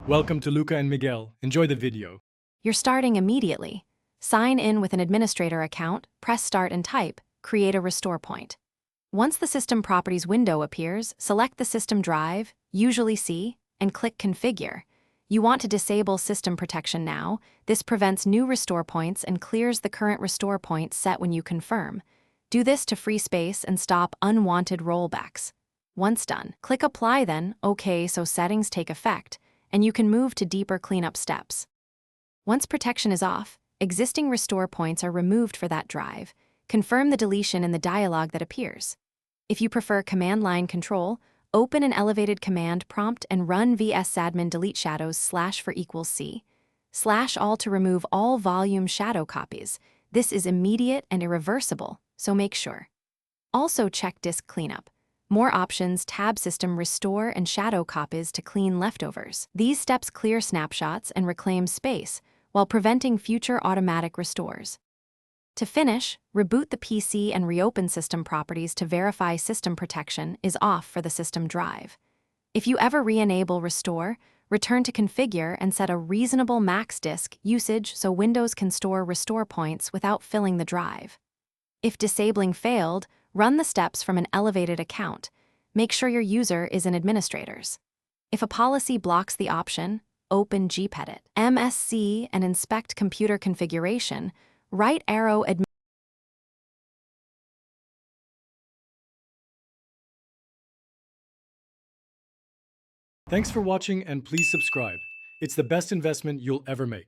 Welcome to Luca and Miguel. Enjoy the video. You're starting immediately. Sign in with an administrator account, press Start and type, create a restore point. Once the System Properties window appears, select the system drive, usually C, and click Configure. You want to disable system protection now. This prevents new restore points and clears the current restore point set when you confirm. Do this to free space and stop unwanted rollbacks. Once done, click Apply then, OK, so settings take effect, and you can move to deeper cleanup steps. Once protection is off, existing restore points are removed for that drive. Confirm the deletion in the dialog that appears. If you prefer command line control, open an elevated command prompt and run vsadmin delete shadows /for=c /all to remove all volume shadow copies. This is immediate and irreversible, so make sure. Also check disk cleanup. More options tab system restore and shadow copies to clean leftovers. These steps clear snapshots and reclaim space while preventing future automatic restores. To finish, reboot the PC and reopen System Properties to verify system protection is off for the system drive. If you ever re-enable Restore, return to Configure and set a reasonable max disk usage so Windows can store restore points without filling the drive. If disabling failed, run the steps from an elevated account. Make sure your user is an administrator's. If a policy blocks the option, open gpedit, MSC, and inspect computer configuration. Right arrow Thanks for watching and please subscribe. It's the best investment you'll ever make.